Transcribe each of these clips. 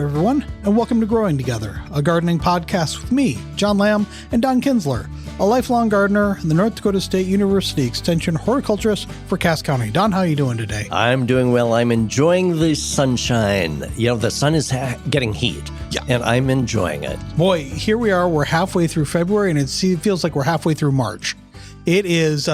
everyone, and welcome to Growing Together, a gardening podcast with me, John Lamb, and Don Kinsler, a lifelong gardener and the North Dakota State University Extension horticulturist for Cass County. Don, how are you doing today? I'm doing well. I'm enjoying the sunshine. You know, the sun is getting heat, and I'm enjoying it. Boy, here we are. We're halfway through February, and it feels like we're halfway through March. It is,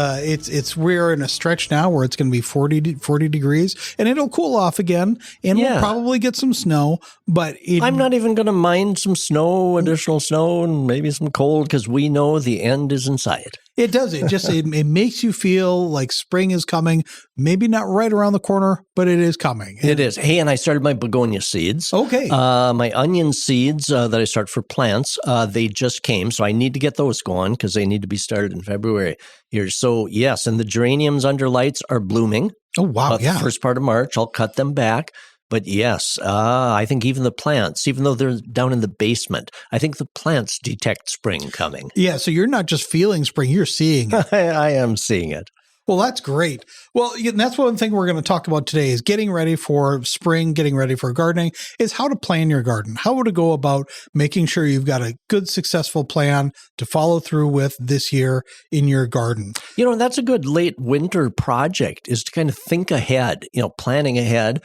we're in a stretch now where it's going to be 40 degrees, and it'll cool off again, and we'll probably get some snow, but I'm not even going to mind some snow, additional snow, and maybe some cold, because we know the end is in sight. It does. It makes you feel like spring is coming. Maybe not right around the corner, but it is coming. It is. Hey, and I started my begonia seeds. Okay. My onion seeds that I start for plants, they just came, so I need to get those going because they need to be started in February here. So yes, and the geraniums under lights are blooming. Oh, wow. The first part of March, I'll cut them back. But yes, I think even the plants, even though they're down in the basement, I think the plants detect spring coming. Yeah, so you're not just feeling spring, you're seeing it. I am seeing it. Well, that's great. Well, that's one thing we're going to talk about today is getting ready for spring, getting ready for gardening, is how to plan your garden. How to go about making sure you've got a good, successful plan to follow through with this year in your garden. You know, that's a good late winter project is to kind of think ahead, planning ahead.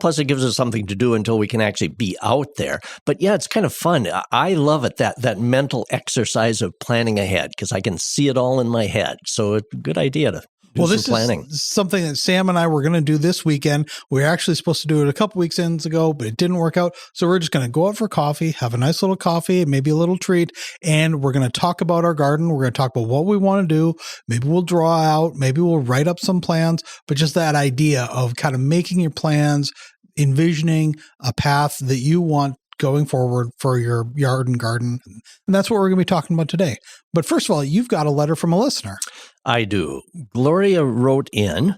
Plus it gives us something to do until we can actually be out there. But yeah, it's kind of fun. I love it, that mental exercise of planning ahead, because I can see it all in my head. So it's a good idea to this planning. Is something that Sam and I were going to do this weekend. We were actually supposed to do it a couple weekends ago, but it didn't work out. So we're just going to go out for coffee, have a nice little coffee, maybe a little treat, and we're going to talk about our garden. We're going to talk about what we want to do. Maybe we'll draw out, maybe we'll write up some plans, but just that idea of kind of making your plans, envisioning a path that you want going forward for your yard and garden. And that's what we're going to be talking about today. But first of all, you've got a letter from a listener. I do. Gloria wrote in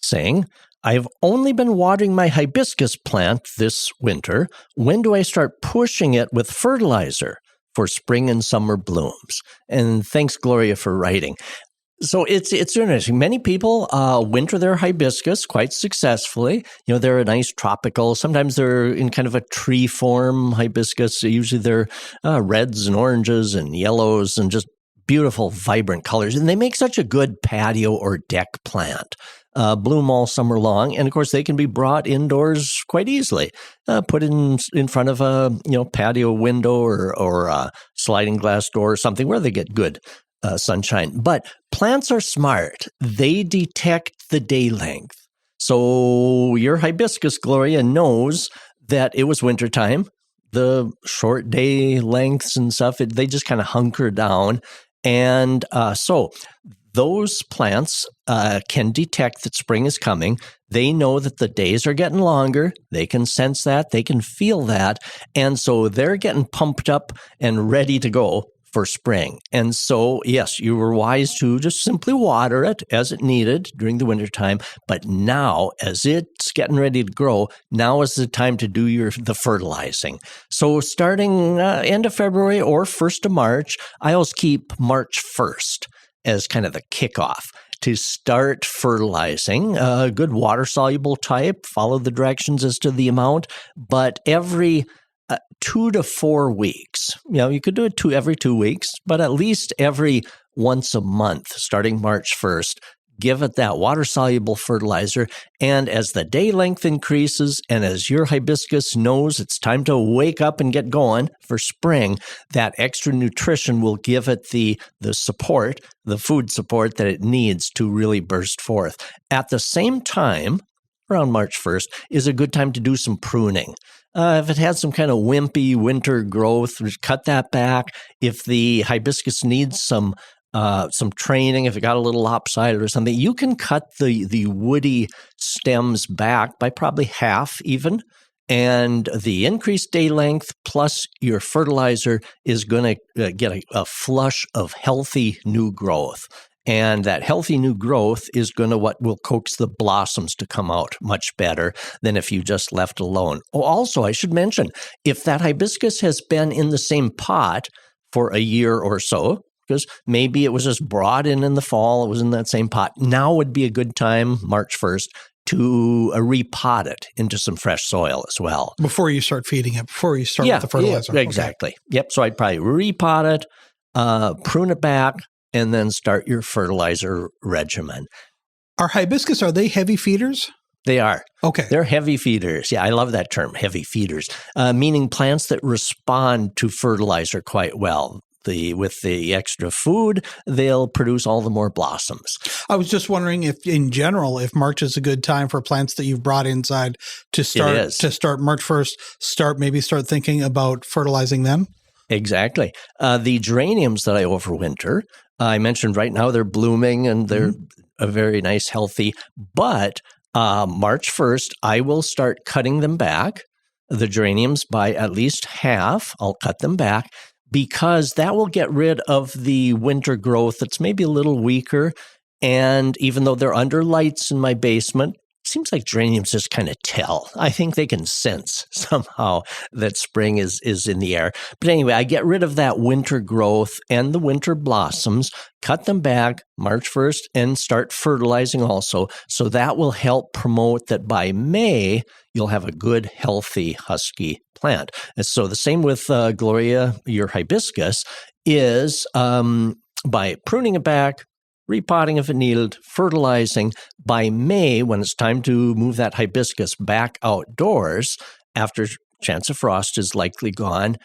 saying, I've only been watering my hibiscus plant this winter. When do I start pushing it with fertilizer for spring and summer blooms? And thanks, Gloria, for writing. So it's interesting. Many people winter their hibiscus quite successfully. They're a nice tropical. Sometimes they're in kind of a tree form hibiscus. Usually they're reds and oranges and yellows and just beautiful, vibrant colors. And they make such a good patio or deck plant. Bloom all summer long. And of course, they can be brought indoors quite easily. Put in front of a patio window or a sliding glass door or something where they get good sunshine. But plants are smart. They detect the day length. So your hibiscus, Gloria, knows that it was wintertime. The short day lengths and stuff, they just kind of hunker down. And so those plants can detect that spring is coming. They know that the days are getting longer. They can sense that. They can feel that. And so they're getting pumped up and ready to go for spring. And so, yes, you were wise to just simply water it as it needed during the wintertime. But now, as it's getting ready to grow, now is the time to do the fertilizing. So starting end of February or 1st of March, I always keep March 1st as kind of the kickoff to start fertilizing. A good water-soluble type, follow the directions as to the amount, but every 2 to 4 weeks. You could do it every 2 weeks, but at least every once a month, starting March 1st, give it that water-soluble fertilizer. And as the day length increases and as your hibiscus knows it's time to wake up and get going for spring, that extra nutrition will give it the support, the food support that it needs to really burst forth. At the same time, around March 1st, is a good time to do some pruning. If it had some kind of wimpy winter growth, cut that back. If the hibiscus needs some training, if it got a little lopsided or something, you can cut the woody stems back by probably half even. And the increased day length plus your fertilizer is going to get a flush of healthy new growth. And that healthy new growth is what will coax the blossoms to come out much better than if you just left alone. Oh, also, I should mention, if that hibiscus has been in the same pot for a year or so, because maybe it was just brought in the fall, it was in that same pot, now would be a good time, March 1st, to repot it into some fresh soil as well. Before you start feeding it, before you start with the fertilizer. Yeah, exactly. Okay. Yep. So I'd probably repot it, prune it back, and then start your fertilizer regimen. Are hibiscus, are they heavy feeders? They are. Okay. They're heavy feeders. Yeah, I love that term, heavy feeders, meaning plants that respond to fertilizer quite well. With the extra food, they'll produce all the more blossoms. I was just wondering if, in general, if March is a good time for plants that you've brought inside to start March 1st, start thinking about fertilizing them? Exactly. The geraniums that I overwinter, I mentioned right now they're blooming and they're a very nice, healthy, but March 1st, I will start cutting them back, the geraniums, by at least half. I'll cut them back, because that will get rid of the winter growth that's maybe a little weaker. And even though they're under lights in my basement, it seems like geraniums just kind of tell. I think they can sense somehow that spring is in the air. But anyway, I get rid of that winter growth and the winter blossoms, cut them back March 1st, and start fertilizing also. So that will help promote that by May, you'll have a good, healthy, husky plant. And so the same with Gloria, your hibiscus, is by pruning it back, repotting if it needed, fertilizing. By May, when it's time to move that hibiscus back outdoors, after chance of frost is likely gone,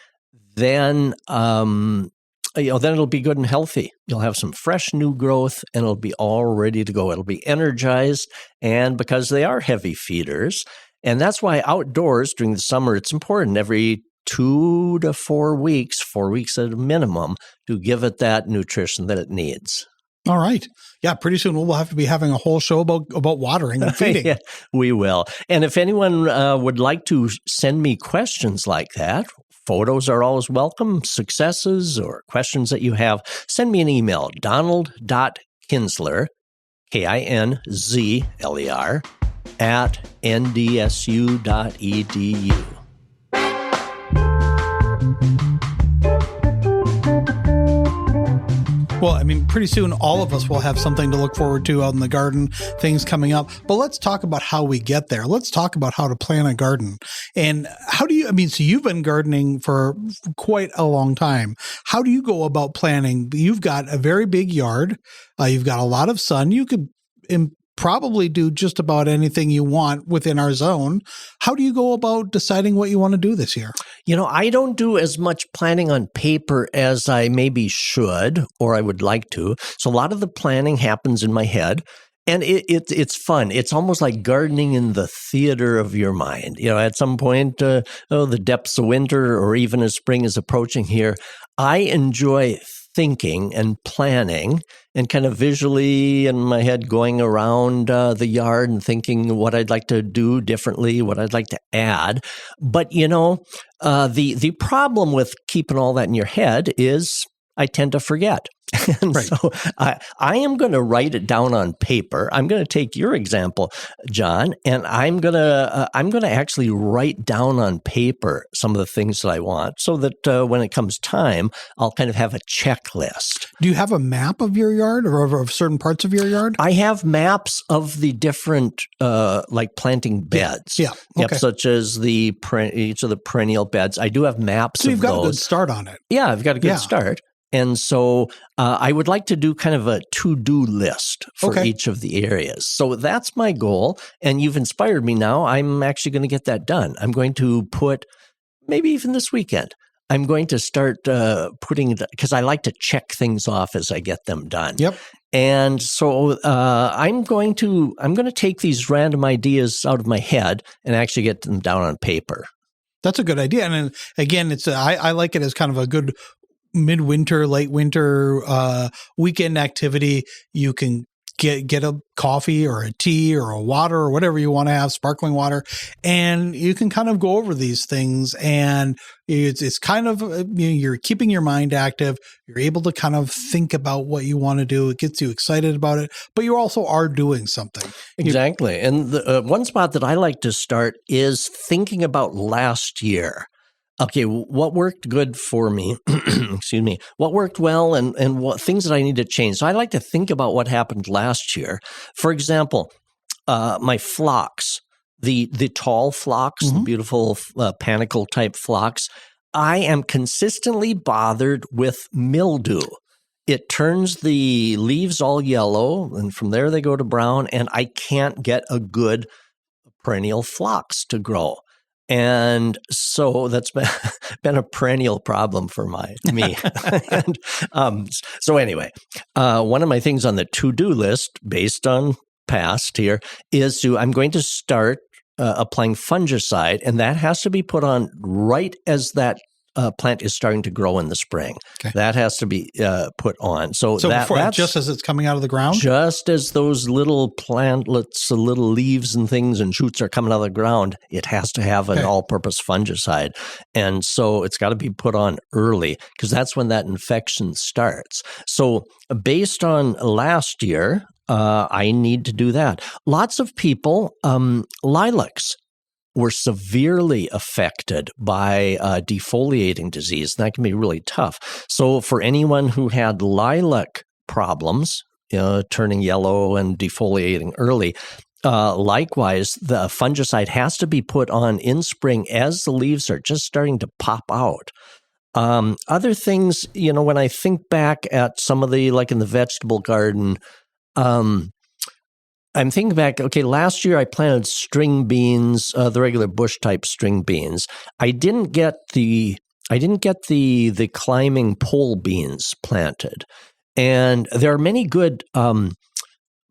then then it'll be good and healthy. You'll have some fresh new growth, and it'll be all ready to go. It'll be energized, and because they are heavy feeders, and that's why outdoors during the summer, it's important every 2 to 4 weeks, 4 weeks at a minimum, to give it that nutrition that it needs. All right. Yeah, pretty soon we'll have to be having a whole show about watering and feeding. Yeah, we will. And if anyone would like to send me questions like that, photos are always welcome, successes or questions that you have, send me an email, donald.kinsler, KINZLER, @ndsu.edu. Well, I mean, pretty soon all of us will have something to look forward to out in the garden, things coming up. But let's talk about how we get there. Let's talk about how to plant a garden. And how do you, so you've been gardening for quite a long time. How do you go about planting? You've got a very big yard. You've got a lot of sun. You could probably do just about anything you want within our zone. How do you go about deciding what you want to do this year? I don't do as much planning on paper as I maybe should or I would like to. So a lot of the planning happens in my head. And it's fun. It's almost like gardening in the theater of your mind. At some point, the depths of winter or even as spring is approaching here, I enjoy thinking and planning and kind of visually in my head going around the yard and thinking what I'd like to do differently, what I'd like to add. But, the problem with keeping all that in your head is I tend to forget. And right. So I am going to write it down on paper. I'm going to take your example, John, and I'm going to actually write down on paper some of the things that I want, so that when it comes time, I'll kind of have a checklist. Do you have a map of your yard or of certain parts of your yard? I have maps of the different like planting beds. Yeah. Okay. Such as each of the perennial beds. I do have maps. So you've got those. a good start on it. Yeah, I've got a good start. And so I would like to do kind of a to-do list for each of the areas. So that's my goal. And you've inspired me now. I'm actually going to get that done. I'm going to put, maybe even this weekend, I'm going to start putting, because I like to check things off as I get them done. Yep. And so I'm going to take these random ideas out of my head and actually get them down on paper. That's a good idea. And again, I like it as kind of a good midwinter, late winter weekend activity. You can get a coffee or a tea or a water or whatever you want to have, sparkling water, and you can kind of go over these things. And it's kind of, you're keeping your mind active. You're able to kind of think about what you want to do. It gets you excited about it, but you also are doing something. Exactly. And the one spot that I like to start is thinking about last year. Okay, what worked good for me, excuse me, what worked well and what things that I need to change. So I like to think about what happened last year. For example, my phlox, the tall phlox, the beautiful panicle type phlox, I am consistently bothered with mildew. It turns the leaves all yellow, and from there they go to brown, and I can't get a good perennial phlox to grow. And so that's been a perennial problem for me. And, so anyway, one of my things on the to-do list, based on past here, is I'm going to start applying fungicide, and that has to be put on right as that plant is starting to grow in the spring. Okay. That has to be put on. So that's just as it's coming out of the ground? Just as those little plantlets, the little leaves and things and shoots are coming out of the ground, it has to have an all-purpose fungicide. And so it's got to be put on early because that's when that infection starts. So based on last year, I need to do that. Lots of people, lilacs, were severely affected by defoliating disease. That can be really tough. So for anyone who had lilac problems, turning yellow and defoliating early, likewise, the fungicide has to be put on in spring as the leaves are just starting to pop out. Other things, when I think back at some of the, like in the vegetable garden, I'm thinking back, okay, last year I planted string beans, the regular bush type string beans. I didn't get the climbing pole beans planted. And there are many good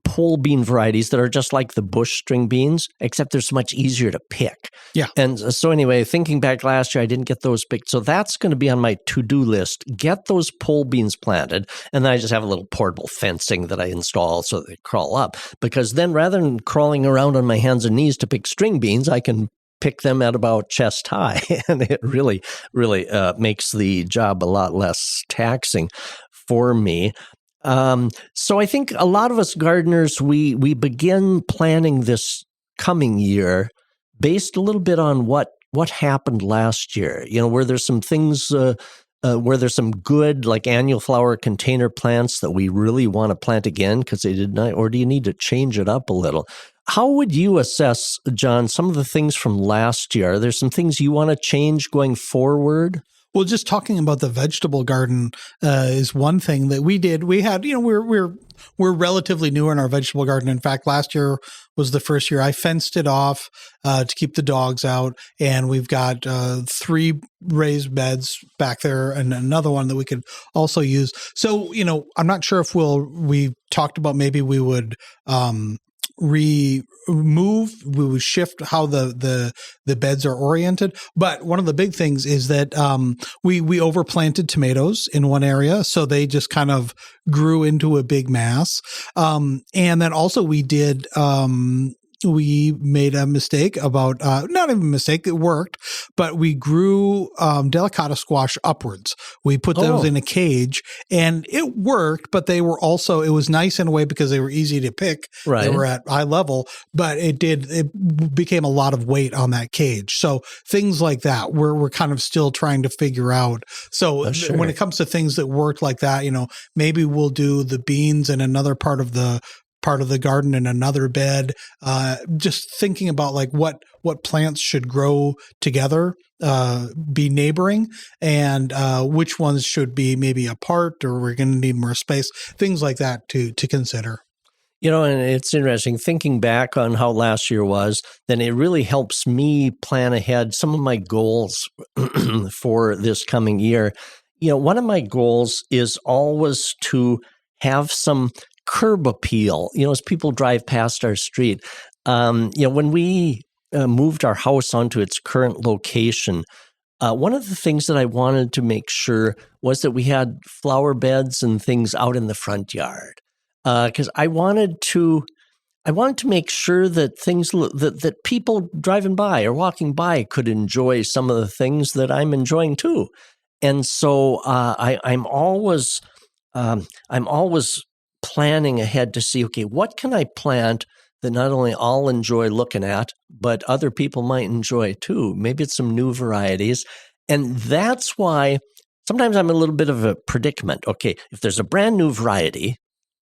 pole bean varieties that are just like the bush string beans, except they're so much easier to pick. Yeah. And so anyway, thinking back last year, I didn't get those picked. So that's going to be on my to-do list. Get those pole beans planted. And then I just have a little portable fencing that I install so they crawl up. Because then rather than crawling around on my hands and knees to pick string beans, I can pick them at about chest high. And it really, really makes the job a lot less taxing for me. So I think a lot of us gardeners, we begin planning this coming year based a little bit on what happened last year. Where there's some things, where there's some good like annual flower container plants that we really want to plant again because they did not, or do you need to change it up a little? How would you assess, John, some of the things from last year? Are there some things you want to change going forward? Well, just talking about the vegetable garden is one thing that we did. We had, we're relatively new in our vegetable garden. In fact, last year was the first year I fenced it off to keep the dogs out, and we've got 3 raised beds back there and another one that we could also use. So, I'm not sure if we talked about maybe we would we would shift how the beds are oriented. But one of the big things is that we overplanted tomatoes in one area, so they just kind of grew into a big mass. And then also we did we made a mistake about, not even a mistake, it worked, but we grew delicata squash upwards. We put those in a cage and it worked, but it was nice in a way because they were easy to pick. Right. They were at eye level, but it became a lot of weight on that cage. So things like that, we're kind of still trying to figure out. So when it comes to things that worked like that, maybe we'll do the beans in another part of the garden in another bed, just thinking about like what plants should grow together, be neighboring, and which ones should be maybe apart, or we're going to need more space, things like that to consider. And it's interesting thinking back on how last year was, then it really helps me plan ahead some of my goals for this coming year. One of my goals is always to have some curb appeal, as people drive past our street. When we moved our house onto its current location, one of the things that I wanted to make sure was that we had flower beds and things out in the front yard. Because I wanted to make sure that things that people driving by or walking by could enjoy some of the things that I'm enjoying too. And so I'm always planning ahead to see, okay, what can I plant that not only I'll enjoy looking at, but other people might enjoy too. Maybe it's some new varieties. And that's why sometimes I'm in a little bit of a predicament. Okay, if there's a brand new variety,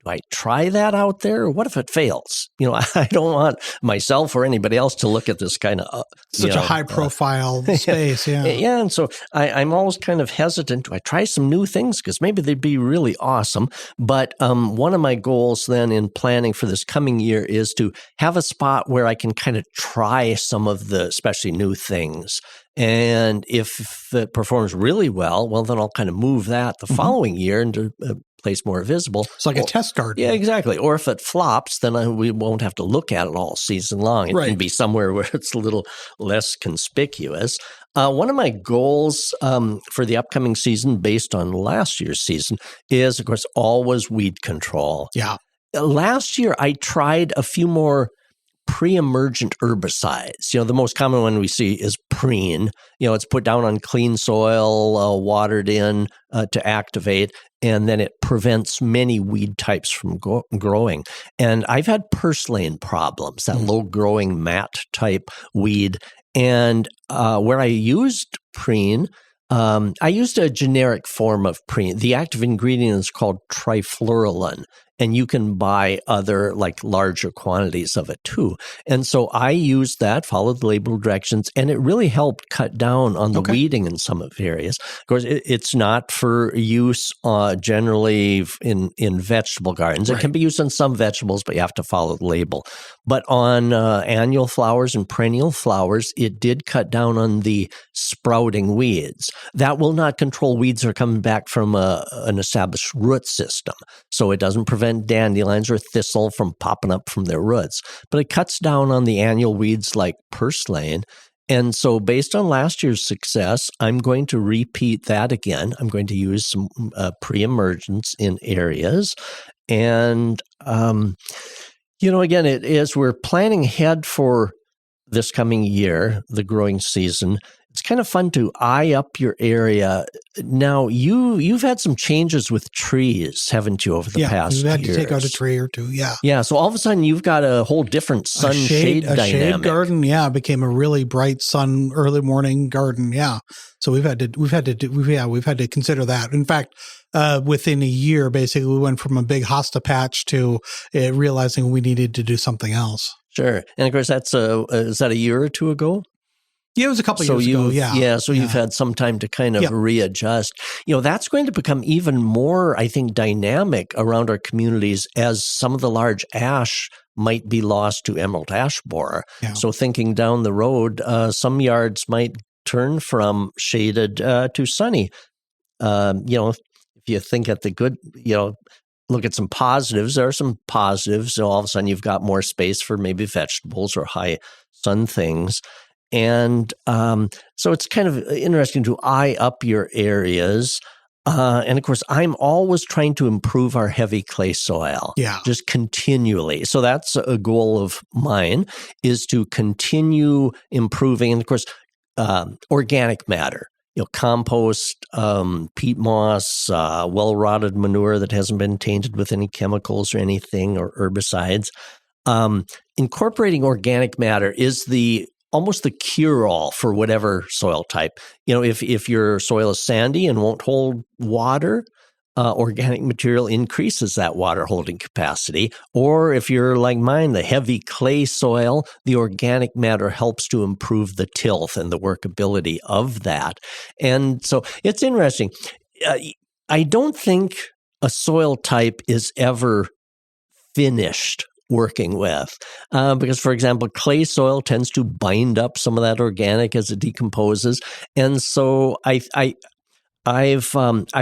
I try that out there? Or what if it fails? I don't want myself or anybody else to look at this kind of such a high profile space. Yeah. Yeah. And so I'm always kind of hesitant. Do I try some new things? Because maybe they'd be really awesome. But one of my goals then in planning for this coming year is to have a spot where I can kind of try some of the especially new things. And if it performs really well, then I'll kind of move that the following year into a place more visible. It's like a test garden. Yeah, exactly. Or if it flops, then we won't have to look at it all season long. It can be somewhere where it's a little less conspicuous. One of my goals for the upcoming season, based on last year's season, is, of course, always weed control. Yeah. Last year, I tried a few more pre-emergent herbicides. The most common one we see is preen. It's put down on clean soil, watered in to activate, and then it prevents many weed types from growing. And I've had purslane problems, that low-growing mat type weed. And where I used preen, I used a generic form of preen. The active ingredient is called trifluralin. And you can buy other, larger quantities of it too. And so I used that, followed the label directions, and it really helped cut down on the weeding in some of the areas. Of course, it's not for use generally in vegetable gardens. It can be used on some vegetables, but you have to follow the label. But on annual flowers and perennial flowers, it did cut down on the sprouting weeds. That will not control weeds that are coming back from an established root system. So it doesn't prevent dandelions or thistle from popping up from their roots. But it cuts down on the annual weeds like purslane. And so based on last year's success, I'm going to repeat that again. I'm going to use some pre-emergence in areas. And, again, as we're planning ahead for this coming year, the growing season, it's kind of fun to eye up your area. Now, you've had some changes with trees, haven't you, over the past years? Yeah, you've had to take out a tree or two, Yeah, so all of a sudden you've got a whole different sun-shade dynamic. A shade garden, became a really bright sun, early morning garden, So we've had to consider that. In fact, within a year, basically, we went from a big hosta patch to realizing we needed to do something else. Sure. And of course, is that a year or two ago? Yeah, it was a couple years ago. You've had some time to kind of readjust. That's going to become even more, I think, dynamic around our communities as some of the large ash might be lost to emerald ash borer. Yeah. So thinking down the road, some yards might turn from shaded to sunny. If you think at the good, look at some positives. There are some positives. So all of a sudden you've got more space for maybe vegetables or high sun things. And so it's kind of interesting to eye up your areas. And of course, I'm always trying to improve our heavy clay soil, just continually. So that's a goal of mine, is to continue improving. And of course, organic matter, compost, peat moss, well-rotted manure that hasn't been tainted with any chemicals or anything or herbicides. Incorporating organic matter is almost the cure-all for whatever soil type. If your soil is sandy and won't hold water, organic material increases that water holding capacity. Or if you're like mine, the heavy clay soil, the organic matter helps to improve the tilth and the workability of that. And so it's interesting. I don't think a soil type is ever finished working with, because, for example, clay soil tends to bind up some of that organic as it decomposes, and so I've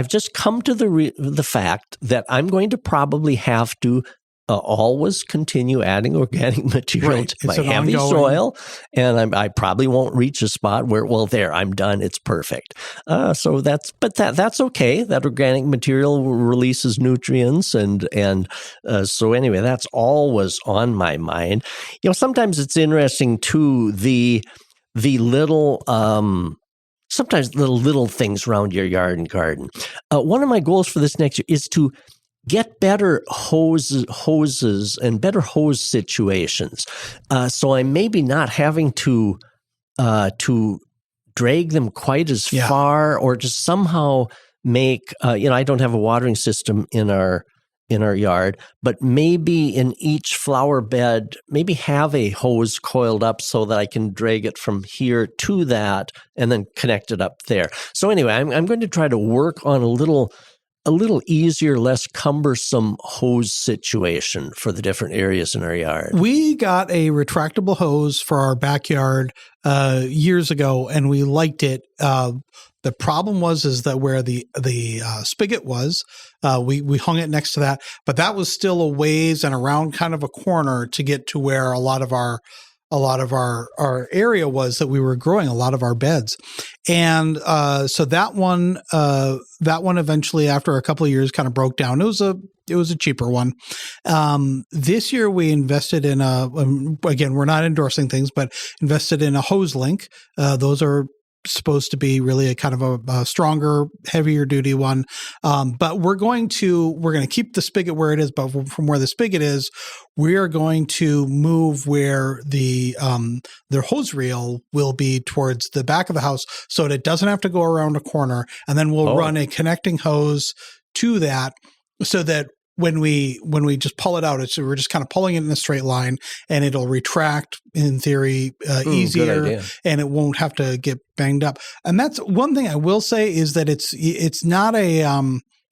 just come to the fact that I'm going to probably have to always continue adding organic material to my heavy soil, and I probably won't reach a spot where, I'm done, it's perfect. So that's okay. That organic material releases nutrients, and so anyway, that's always on my mind. Sometimes it's interesting too, the little. Sometimes the little things around your yard and garden. One of my goals for this next year is to get better hoses and better hose situations. So I'm maybe not having to drag them quite as far, or just somehow make, I don't have a watering system in our in our yard, but maybe in each flower bed, maybe have a hose coiled up so that I can drag it from here to that and then connect it up there. So anyway, I'm going to try to work on a little easier, less cumbersome hose situation for the different areas in our yard. We got a retractable hose for our backyard years ago, and we liked it. The problem is that where the spigot was, we hung it next to that, but that was still a ways and around kind of a corner to get to where a lot of our area was that we were growing a lot of our beds. And so that one eventually, after a couple of years, kind of broke down. It was a cheaper one. This year we invested in again, we're not endorsing things, but invested in a hose link. Those are supposed to be really a kind of a stronger, heavier duty one. But we're going to keep the spigot where it is, but from where the spigot is, we are going to move where their hose reel will be towards the back of the house so that it doesn't have to go around a corner. And then we'll run a connecting hose to that so that when we just pull it out, we're just kind of pulling it in a straight line, and it'll retract in theory easier, and it won't have to get banged up. And that's one thing I will say is that it's not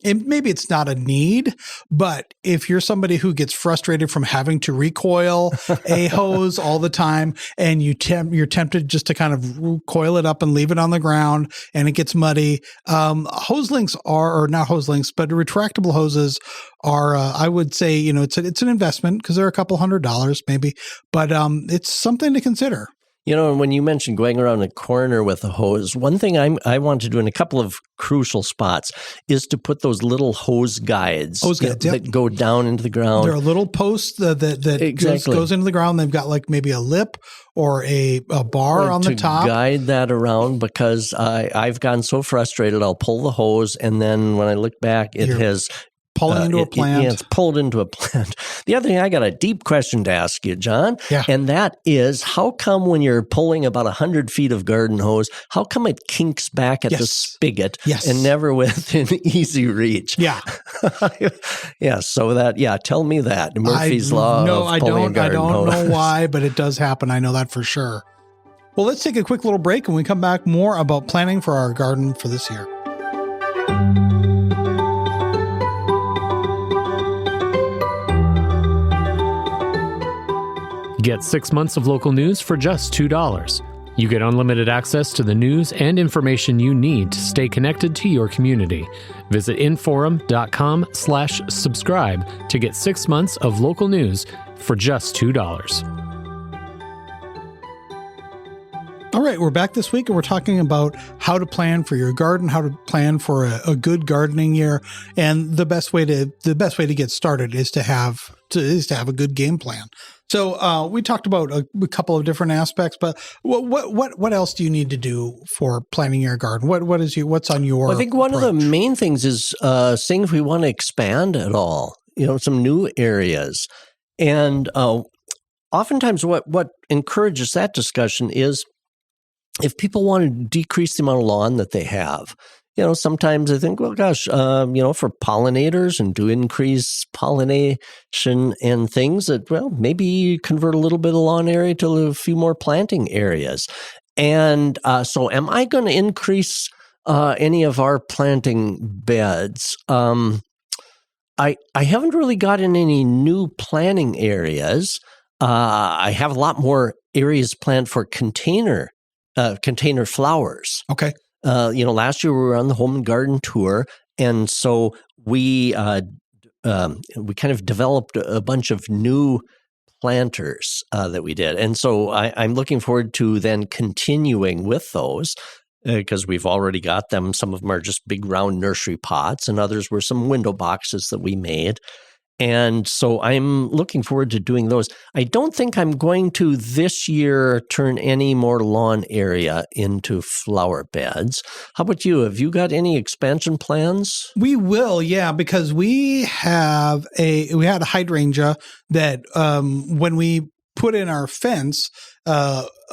maybe it's not a need, but if you're somebody who gets frustrated from having to recoil a hose all the time, and you're tempted just to kind of coil it up and leave it on the ground and it gets muddy, hose links or not hose links, but retractable hoses are, I would say, it's an investment because they're a couple $100 maybe, but it's something to consider. And when you mentioned going around a corner with a hose, one thing I want to do in a couple of crucial spots is to put those little hose guides that go down into the ground. There are little posts that goes into the ground. They've got like maybe a lip or a bar on the top. To guide that around, because I've gotten so frustrated, I'll pull the hose, and then when I look back, it has pulling into a plant. It's pulled into a plant. The other thing, I got a deep question to ask you, John. Yeah. And that is, how come when you're pulling about 100 feet of garden hose, how come it kinks back at the spigot and never within easy reach? Yeah. Yeah. So tell me that. Murphy's Law of pulling a garden hose. I don't know why, but it does happen. I know that for sure. Well, let's take a quick little break, and we come back more about planning for our garden for this year. Get 6 months of local news for just $2. You get unlimited access to the news and information you need to stay connected to your community. Visit inforum.com/subscribe to get 6 months of local news for just $2. All right, we're back this week, and we're talking about how to plan for your garden, how to plan for a good gardening year, and the best way to get started is to have a good game plan. So we talked about a couple of different aspects, but what else do you need to do for planning your garden? What's on your? Well, I think one of the main things is seeing if we want to expand at all. Some new areas, and oftentimes what encourages that discussion is if people want to decrease the amount of lawn that they have. Sometimes I think, well, gosh, for pollinators and to increase pollination and things that, well, maybe convert a little bit of lawn area to a few more planting areas. And so am I going to increase any of our planting beds? I haven't really gotten any new planting areas. I have a lot more areas planned for container flowers. Okay. Last year we were on the home and garden tour, and so we kind of developed a bunch of new planters that we did, and so I'm looking forward to then continuing with those because we've already got them. Some of them are just big round nursery pots, and others were some window boxes that we made. And so I'm looking forward to doing those. I don't think I'm going to this year turn any more lawn area into flower beds. How about you? Have you got any expansion plans? We will, yeah, because we had a hydrangea that when we put in our fence,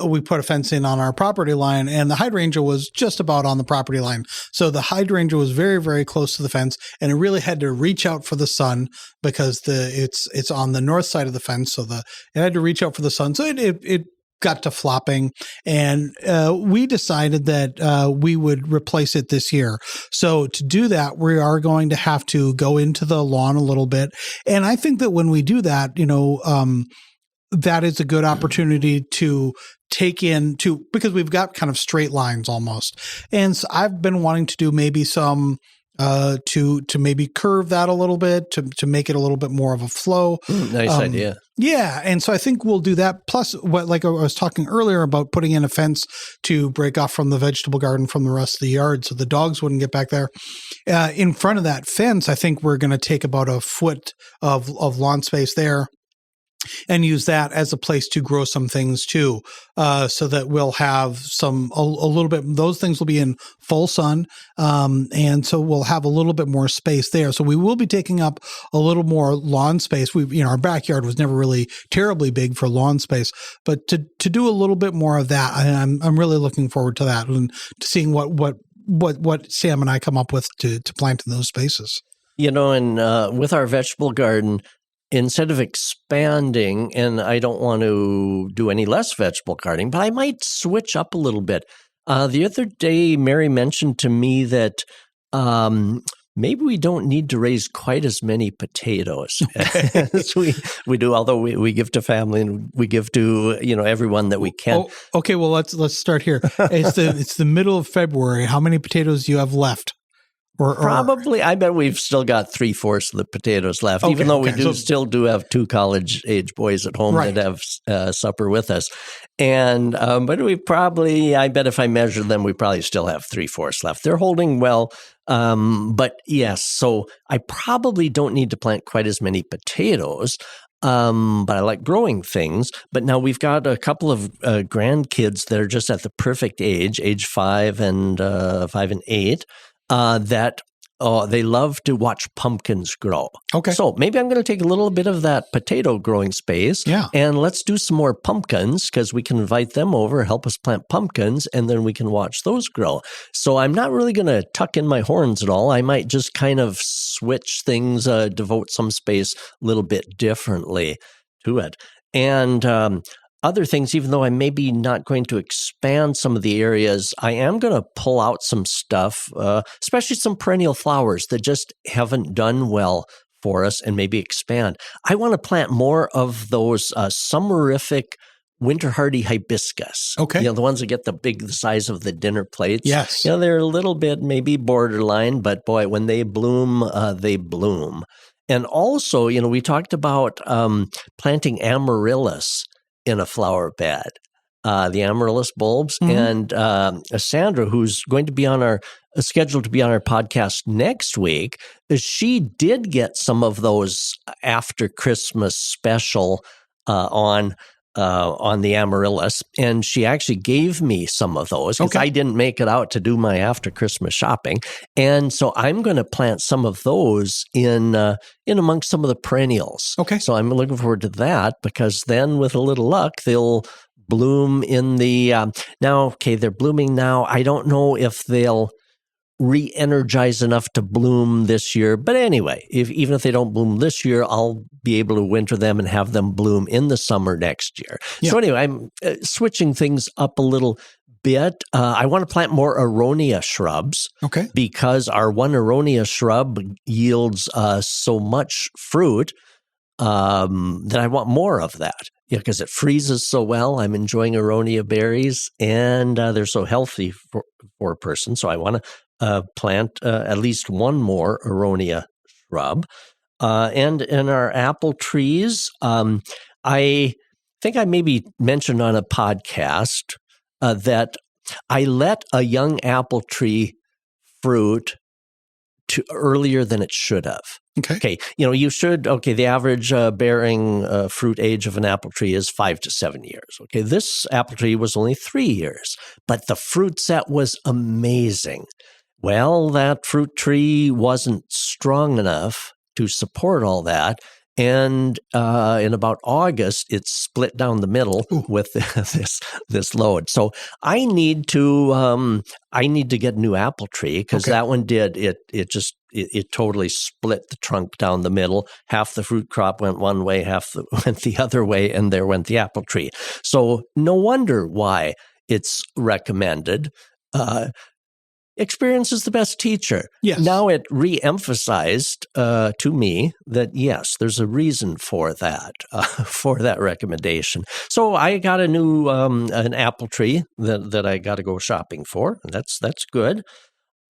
we put a fence in on our property line, and the hydrangea was just about on the property line. So the hydrangea was very, very close to the fence, and it really had to reach out for the sun because it's on the north side of the fence. So it had to reach out for the sun. So it got to flopping, and we decided that we would replace it this year. So to do that, we are going to have to go into the lawn a little bit. And I think that when we do that, that is a good opportunity to because we've got kind of straight lines almost. And so I've been wanting to do maybe some to maybe curve that a little bit to make it a little bit more of a flow. Nice idea. Yeah. And so I think we'll do that. Plus, like I was talking earlier about putting in a fence to break off from the vegetable garden from the rest of the yard so the dogs wouldn't get back there. In front of that fence, I think we're going to take about a foot of lawn space there and use that as a place to grow some things too, so that we'll have a little bit. Those things will be in full sun, and so we'll have a little bit more space there. So we will be taking up a little more lawn space. Our backyard was never really terribly big for lawn space, but to do a little bit more of that, I'm really looking forward to that and to seeing what Sam and I come up with to plant in those spaces. And with our vegetable garden, instead of expanding, and I don't want to do any less vegetable gardening, but I might switch up a little bit. The other day, Mary mentioned to me that maybe we don't need to raise quite as many potatoes as we do, although we give to family and we give to everyone that we can. Oh, okay, well let's start here. It's the middle of February. How many potatoes do you have left? Probably, I bet we've still got 3/4 of the potatoes left, even though we still do have 2 college-age boys at home that have supper with us. And but I bet if I measure them, we probably still have 3/4 left. They're holding well, but yes. So I probably don't need to plant quite as many potatoes. But I like growing things. But now we've got a couple of grandkids that are just at the perfect age 5 and 8. That they love to watch pumpkins grow. Okay. So maybe I'm going to take a little bit of that potato growing space and let's do some more pumpkins because we can invite them over, help us plant pumpkins, and then we can watch those grow. So I'm not really going to tuck in my horns at all. I might just kind of switch things, devote some space a little bit differently to it. And other things, even though I may be not going to expand some of the areas, I am going to pull out some stuff, especially some perennial flowers that just haven't done well for us and maybe expand. I want to plant more of those summerific winter hardy hibiscus. Okay. The ones that get the size of the dinner plates. Yes. They're a little bit maybe borderline, but boy, when they bloom, they bloom. And also, we talked about planting amaryllis in a flower bed, the amaryllis bulbs. Mm-hmm. And Sandra, who's going to be scheduled to be on our podcast next week, she did get some of those after Christmas special on the amaryllis, and she actually gave me some of those because I didn't make it out to do my after Christmas shopping, and so I'm going to plant some of those in amongst some of the perennials. Okay, so I'm looking forward to that because then, with a little luck, they'll bloom in the they're blooming now. I don't know if they'll re-energize enough to bloom this year. But anyway, even if they don't bloom this year, I'll be able to winter them and have them bloom in the summer next year. Yeah. So anyway, I'm switching things up a little bit. I want to plant more aronia shrubs. Okay. Because our one aronia shrub yields so much fruit that I want more of that. Yeah, because it freezes so well. I'm enjoying aronia berries, and they're so healthy for a person. So I want to plant at least one more aronia shrub. And in our apple trees, I think I maybe mentioned on a podcast that I let a young apple tree fruit earlier than it should have. Okay. You should, the average bearing fruit age of an apple tree is 5 to 7 years. Okay, this apple tree was only 3 years, but the fruit set was amazing. Well, that fruit tree wasn't strong enough to support all that, And in about August, it's split down the middle with this load. So I need to get a new apple tree because that one did it totally split the trunk down the middle. Half the fruit crop went one way, half went the other way, and there went the apple tree. So no wonder why it's recommended. Experience is the best teacher. Yes. Now it re-emphasized to me that, yes, there's a reason for that recommendation. So I got a new an apple tree that I got to go shopping for. That's good.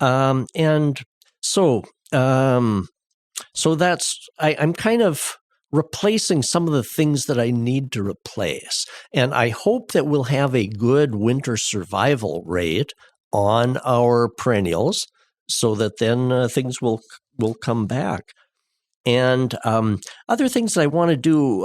And so that's I'm kind of replacing some of the things that I need to replace. And I hope that we'll have a good winter survival rate on our perennials so that then things will come back. And other things that I want to do,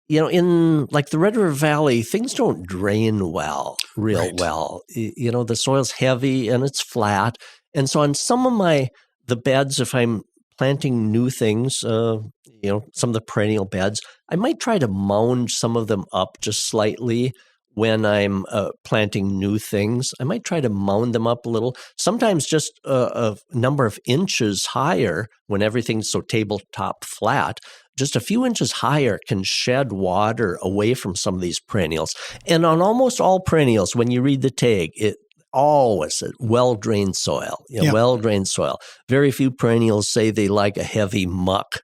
in like the Red River Valley, things don't drain well. The soil's heavy and it's flat. And so on some of the beds, if I'm planting new things, some of the perennial beds, I might try to mound some of them up just slightly. When I'm planting new things, I might try to mound them up a little, sometimes just a number of inches higher when everything's so tabletop flat. Just a few inches higher can shed water away from some of these perennials. And on almost all perennials, when you read the tag, it always well-drained soil, well-drained soil. Very few perennials say they like a heavy muck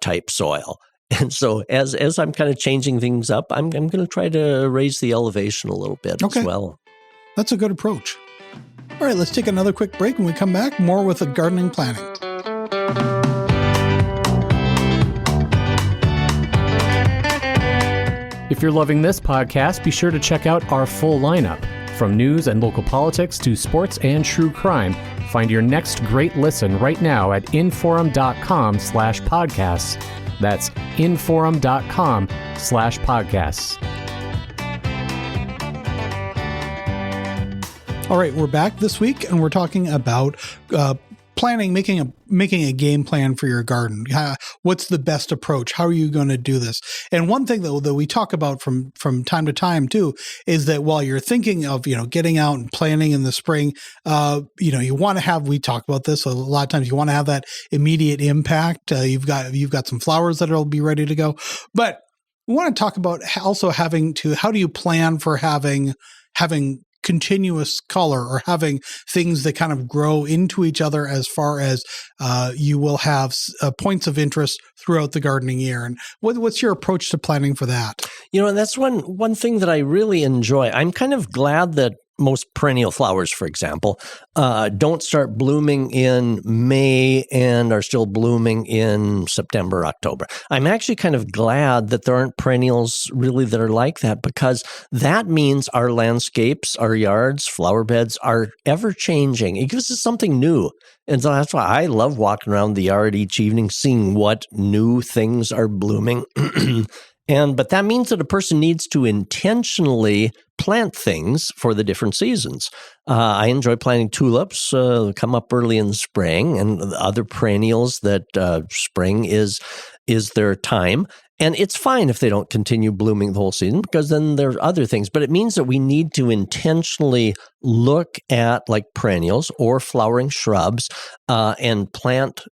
type soil. And so as I'm kind of changing things up, I'm going to try to raise the elevation a little bit as well. That's a good approach. All right, let's take another quick break. When we come back, more with the gardening planning. If you're loving this podcast, be sure to check out our full lineup. From news and local politics to sports and true crime, find your next great listen right now at inforum.com/podcasts. That's inforum.com/podcasts. All right, we're back this week, and we're talking about planning, making a game plan for your garden. What's the best approach? How are you going to do this? And one thing that we talk about from time to time too is that while you're thinking of getting out and planting in the spring, you want to have. We talk about this a lot of times. You want to have that immediate impact. You've got some flowers that'll be ready to go, but we want to talk about also how do you plan for having continuous color or having things that kind of grow into each other as far as you will have points of interest throughout the gardening year. And what's your approach to planning for that? That's one thing that I really enjoy. I'm kind of glad that most perennial flowers, for example, don't start blooming in May and are still blooming in September, October. I'm actually kind of glad that there aren't perennials really that are like that, because that means our landscapes, our yards, flower beds are ever changing. It gives us something new. And so that's why I love walking around the yard each evening, seeing what new things are blooming. But that means that a person needs to intentionally plant things for the different seasons. I enjoy planting tulips, come up early in the spring, and other perennials that spring is their time. And it's fine if they don't continue blooming the whole season, because then there are other things. But it means that we need to intentionally look at like perennials or flowering shrubs and plant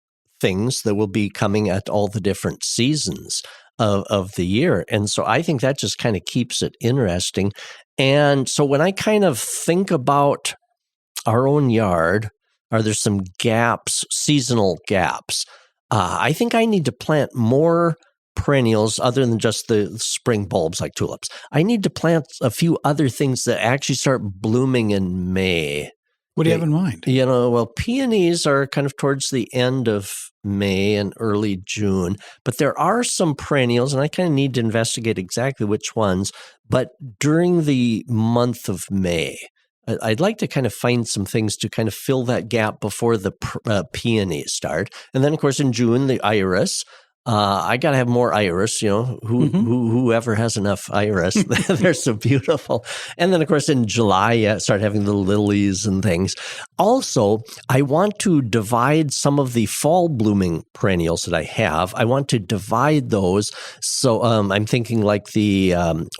things that will be coming at all the different seasons of the year. And so I think that just kind of keeps it interesting. And so when I kind of think about our own yard, are there some gaps, seasonal gaps? I think I need to plant more perennials other than just the spring bulbs like tulips. I need to plant a few other things that actually start blooming in May. What do you have in mind? Peonies are kind of towards the end of May and early June, but there are some perennials, and I kind of need to investigate exactly which ones, but during the month of May, I'd like to kind of find some things to kind of fill that gap before the peonies start. And then, of course, in June, the iris. I got to have more iris, whoever has enough iris. They're so beautiful. And then, of course, in July, start having the lilies and things. Also, I want to divide some of the fall blooming perennials that I have. I want to divide those. So I'm thinking like the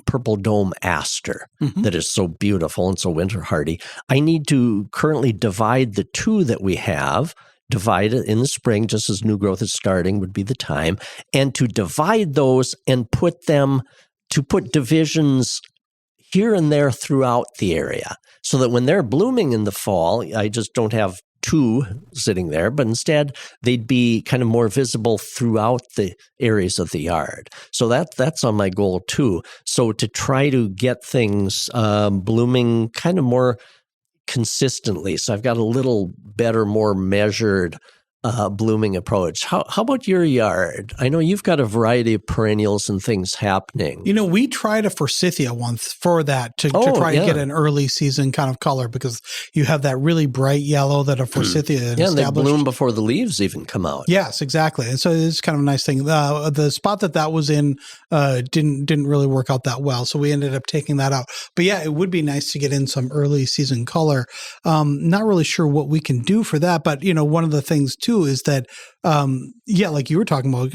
purple dome aster that is so beautiful and so winter hardy. I need to currently divide the two that we have. Divide it in the spring, just as new growth is starting would be the time, and to divide those and put divisions here and there throughout the area so that when they're blooming in the fall, I just don't have two sitting there, but instead they'd be kind of more visible throughout the areas of the yard. So that's on my goal too. So to try to get things blooming kind of more consistently. So I've got a little better, more measured blooming approach. How about your yard? I know you've got a variety of perennials and things happening. We tried a forsythia once for that to try to get an early season kind of color because you have that really bright yellow that a forsythia and they bloom before the leaves even come out. Yes, exactly. And so it's kind of a nice thing. The spot that was in didn't really work out that well, so we ended up taking that out. But yeah, it would be nice to get in some early season color. Not really sure what we can do for that, but one of the things too is that like you were talking about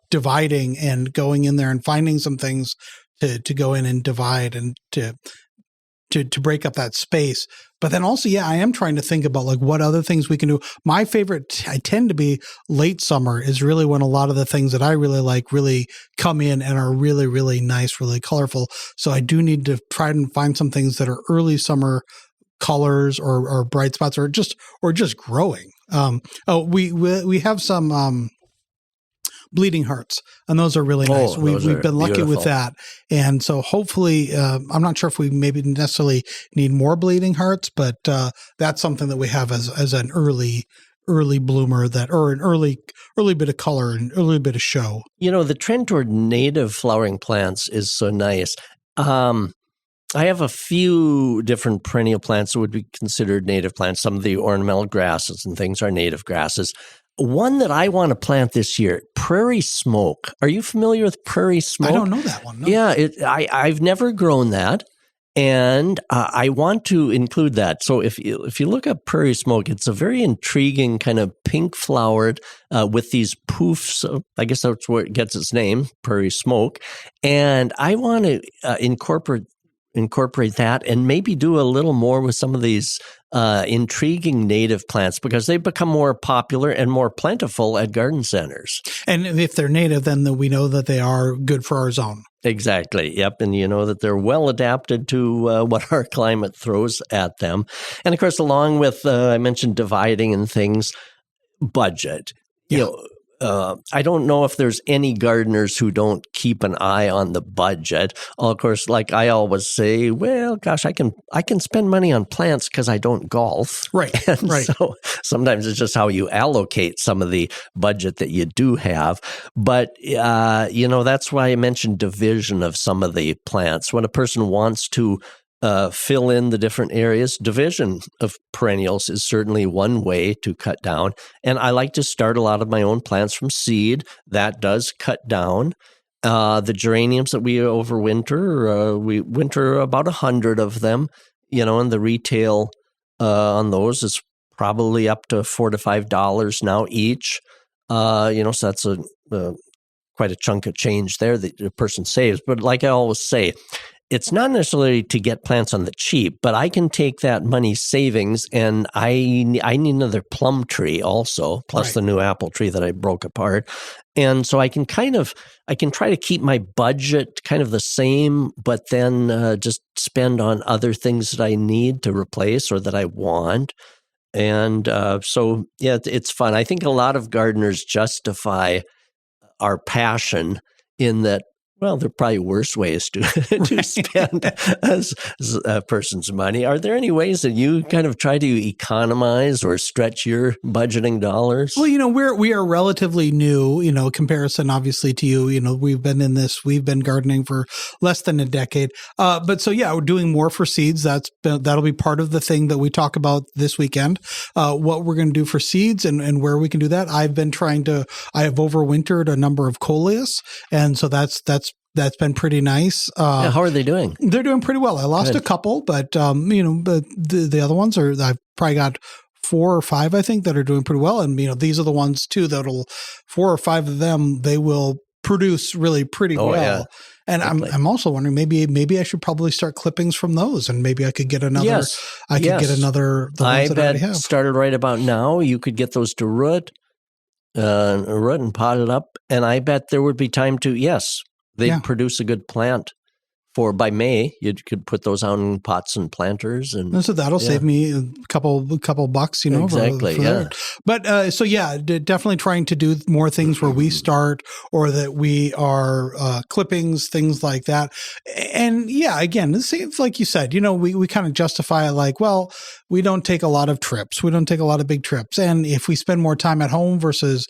dividing and going in there and finding some things to go in and divide and to break up that space. But then also, I am trying to think about like what other things we can do. My favorite, I tend to be late summer is really when a lot of the things that I really like really come in and are really, really nice, really colorful. So I do need to try and find some things that are early summer colors or bright spots or just growing. We have some bleeding hearts, and those are really nice. We've been lucky with that, and so hopefully, I'm not sure if we maybe necessarily need more bleeding hearts, but that's something that we have as an early bloomer or an early bit of color and early bit of show. The trend toward native flowering plants is so nice. I have a few different perennial plants that would be considered native plants. Some of the ornamental grasses and things are native grasses. One that I want to plant this year, prairie smoke. Are you familiar with prairie smoke? I don't know that one. No. Yeah, I've never grown that, and I want to include that. So if you look up prairie smoke, it's a very intriguing kind of pink flowered with these poofs. I guess that's where it gets its name, prairie smoke. And I want to incorporate that and maybe do a little more with some of these intriguing native plants because they become more popular and more plentiful at garden centers. And if they're native, then we know that they are good for our zone. Exactly. Yep. And that they're well adapted to what our climate throws at them. And of course, along with, I mentioned dividing and things, budget. Yeah. I don't know if there's any gardeners who don't keep an eye on the budget. Of course, like I always say, well, gosh, I can spend money on plants because I don't golf. Right. And right. So sometimes it's just how you allocate some of the budget that you do have. But, that's why I mentioned division of some of the plants. When a person wants to fill in the different areas. Division of perennials is certainly one way to cut down. And I like to start a lot of my own plants from seed. That does cut down. The geraniums that we overwinter, we winter about 100 of them, and the retail on those is probably up to $4 to $5 now each. So that's quite a chunk of change there that the person saves. But like I always say, it's not necessarily to get plants on the cheap, but I can take that money savings and I need another plum tree also, plus the new apple tree that I broke apart. And so I can try to keep my budget kind of the same, but then just spend on other things that I need to replace or that I want. And it's fun. I think a lot of gardeners justify our passion in that Well, there are probably worse ways to spend a person's money. Are there any ways that you kind of try to economize or stretch your budgeting dollars? Well, we are relatively new, comparison obviously to you. We've been gardening for less than a decade. But so yeah, we're doing more for seeds. That'll be part of the thing that we talk about this weekend. What we're going to do for seeds and where we can do that. I have overwintered a number of coleus, and so that's been pretty nice. How are they doing? They're doing pretty well. I lost a couple, but but the other ones I've probably got 4 or 5, I think, that are doing pretty well. And these are the ones too 4 or 5 of them, they will produce really pretty well. Yeah. And I'm also wondering, maybe I should probably start clippings from those, and maybe I could get another. Yes. Get another. The ones that I already have. Started right about now. You could get those to root and pot it up, and I bet there would be time to They produce a good plant. By May, you could put those out in pots and planters, and so that'll save me a couple bucks, Exactly, for that. But definitely trying to do more things where we start, or that we are clippings, things like that. And again, it seems like you said, we kind of justify it like, well, we don't take a lot of trips, we don't take a lot of big trips, and if we spend more time at home versus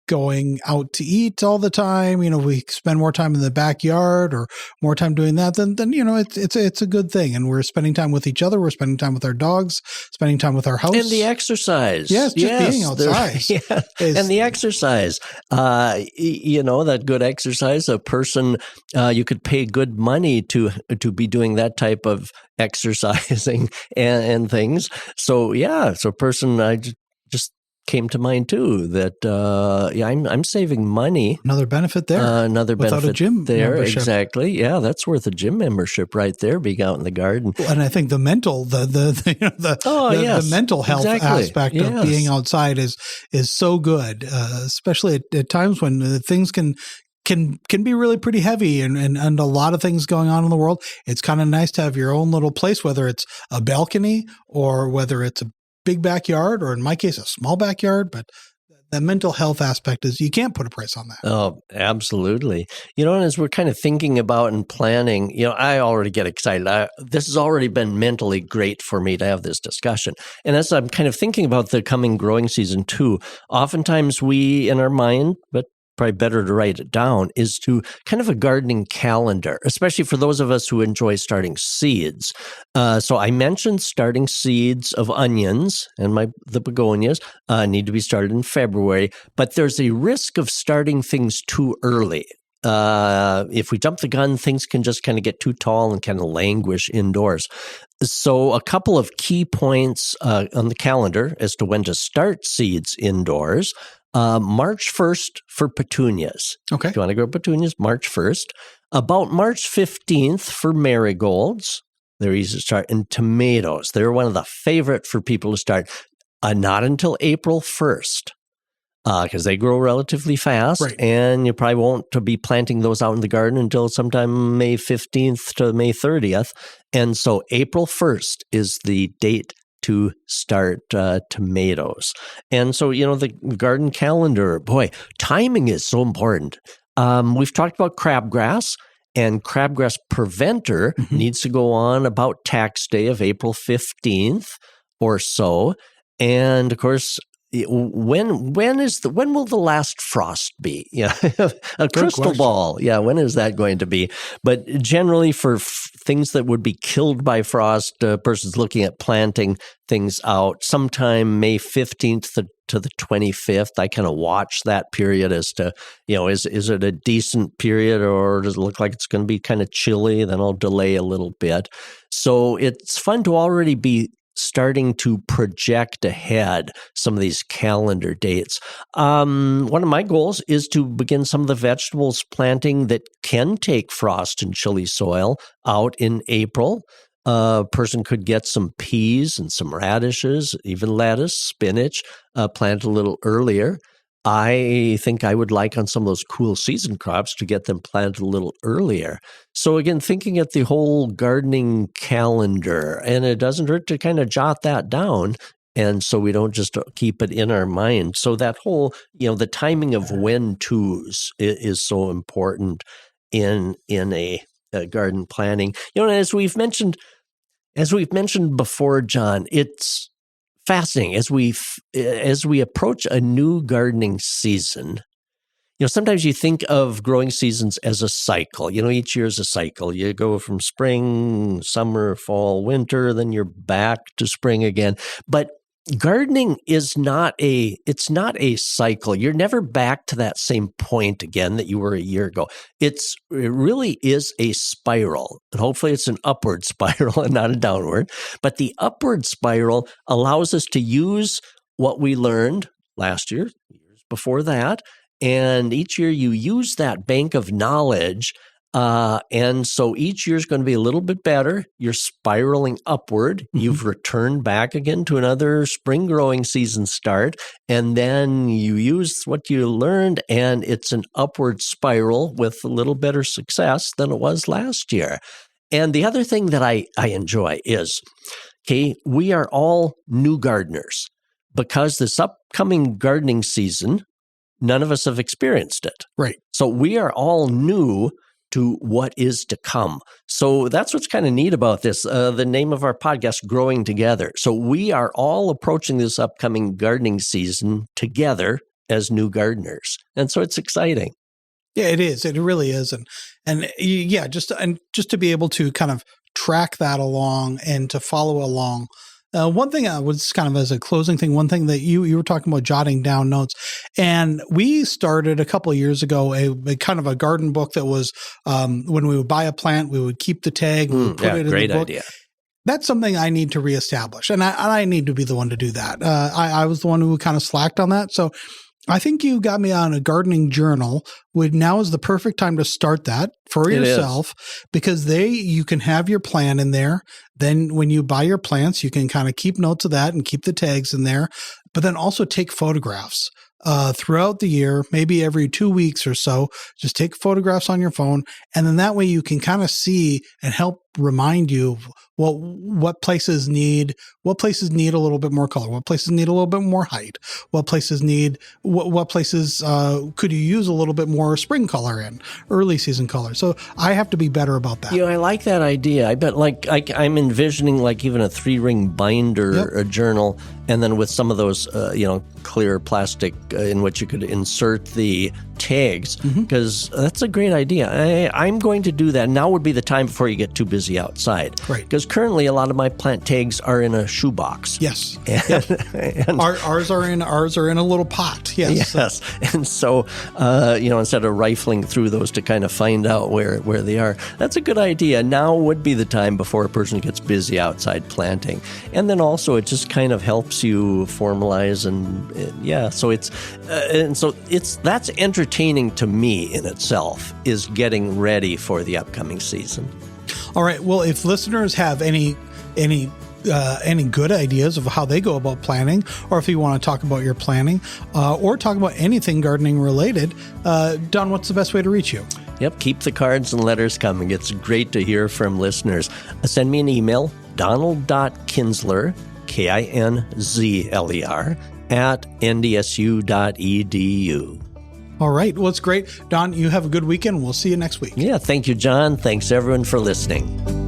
going out to eat all the time, we spend more time in the backyard or more time doing that, then it's a good thing. And we're spending time with each other, we're spending time with our dogs, spending time with our house. And the exercise. Yes, being outside. And the exercise. That good exercise, a person, you could pay good money to be doing that type of exercising and things. So a person, I just came to mind too, that I'm saving money. Another benefit there. Without a gym there. Membership. Exactly. Yeah, that's worth a gym membership right there, being out in the garden. And I think the mental, the mental health aspect of being outside is so good, especially at times when things can be really pretty heavy and a lot of things going on in the world. It's kind of nice to have your own little place, whether it's a balcony or whether it's a big backyard, or in my case, a small backyard. But the mental health aspect is, you can't put a price on that. Oh, absolutely. And as we're kind of thinking about and planning, I already get excited. This has already been mentally great for me to have this discussion. And as I'm kind of thinking about the coming growing season too, oftentimes we, in our mind, but probably better to write it down, is to kind of a gardening calendar, especially for those of us who enjoy starting seeds. So I mentioned starting seeds of onions, and the begonias need to be started in February, but there's a risk of starting things too early. If we jump the gun, things can just kind of get too tall and kind of languish indoors. So a couple of key points on the calendar as to when to start seeds indoors. March 1st for petunias. Okay. If you want to grow petunias, March 1st. About March 15th for marigolds. They're easy to start. And tomatoes. They're one of the favorite for people to start. Not until April 1st. Because they grow relatively fast. Right. And you probably won't be planting those out in the garden until sometime May 15th to May 30th. And so April 1st is the date to start tomatoes. And so, the garden calendar, boy, timing is so important. We've talked about crabgrass, and crabgrass preventer needs to go on about tax day of April 15th or so. And of course, when will the last frost be? A crystal ball. Yeah, when is that going to be? But generally, for things that would be killed by frost, a person's looking at planting things out sometime May 15th to the 25th. I kind of watch that period as to, is it a decent period, or does it look like it's going to be kind of chilly? Then I'll delay a little bit. So it's fun to already be starting to project ahead some of these calendar dates. One of my goals is to begin some of the vegetables planting that can take frost and chilly soil out in April. A person could get some peas and some radishes, even lettuce, spinach, plant a little earlier. I think I would like on some of those cool season crops to get them planted a little earlier. So again, thinking at the whole gardening calendar, and it doesn't hurt to kind of jot that down, and so we don't just keep it in our mind. So that whole, the timing of when tos is so important. in a garden planning. As we've mentioned before, John, it's fascinating as we approach a new gardening season. Sometimes you think of growing seasons as a cycle. Each year is a cycle. You go from spring, summer, fall, winter, then you're back to spring again. But gardening is not a cycle. You're never back to that same point again that you were a year ago. It really is a spiral. And hopefully it's an upward spiral and not a downward. But the upward spiral allows us to use what we learned last year, years before that. And each year you use that bank of knowledge. And so each year is going to be a little bit better. You're spiraling upward. Mm-hmm. You've returned back again to another spring growing season start. And then you use what you learned, and it's an upward spiral with a little better success than it was last year. And the other thing that I enjoy is, we are all new gardeners because this upcoming gardening season, none of us have experienced it. Right. So we are all new to what is to come. So that's what's kind of neat about this. The name of our podcast, Growing Together. So we are all approaching this upcoming gardening season together as new gardeners. And so it's exciting. Yeah, it is. It really is. And just to be able to kind of track that along and to follow along. One thing I was kind of as a closing thing, one thing that you were talking about jotting down notes, and we started a couple of years ago a kind of a garden book that was when we would buy a plant, we would keep the tag, we would put it in the book. Idea. That's something I need to reestablish, and I need to be the one to do that. I was the one who kind of slacked on that, so I think you got me on a gardening journal. Now is the perfect time to start that for yourself, because you can have your plan in there. Then when you buy your plants, you can kind of keep notes of that and keep the tags in there, but then also take photographs throughout the year, maybe every 2 weeks or so. Just take photographs on your phone. And then that way you can kind of see and help remind you what places need a little bit more color, what places need a little bit more height, what places could you use a little bit more spring color in, early season color. So I have to be better about that. I like that idea. I bet I'm envisioning even a 3-ring binder, a journal, and then with some of those clear plastic in which you could insert the tags, because that's a great idea. I'm going to do that. Now would be the time before you get too busy outside. Right. Because currently a lot of my plant tags are in a shoebox. Yes. And ours are in a little pot. Yes. Yes. And so, instead of rifling through those to kind of find out where they are, that's a good idea. Now would be the time before a person gets busy outside planting. And then also it just kind of helps you formalize that's entertaining to me in itself, is getting ready for the upcoming season. All right. Well, if listeners have any good ideas of how they go about planning, or if you want to talk about your planning, or talk about anything gardening related, Don, what's the best way to reach you? Yep. Keep the cards and letters coming. It's great to hear from listeners. Send me an email, donald.kinsler, KINZLER, @ndsu.edu. All right. Well, it's great. Don, you have a good weekend. We'll see you next week. Yeah. Thank you, John. Thanks, everyone, for listening.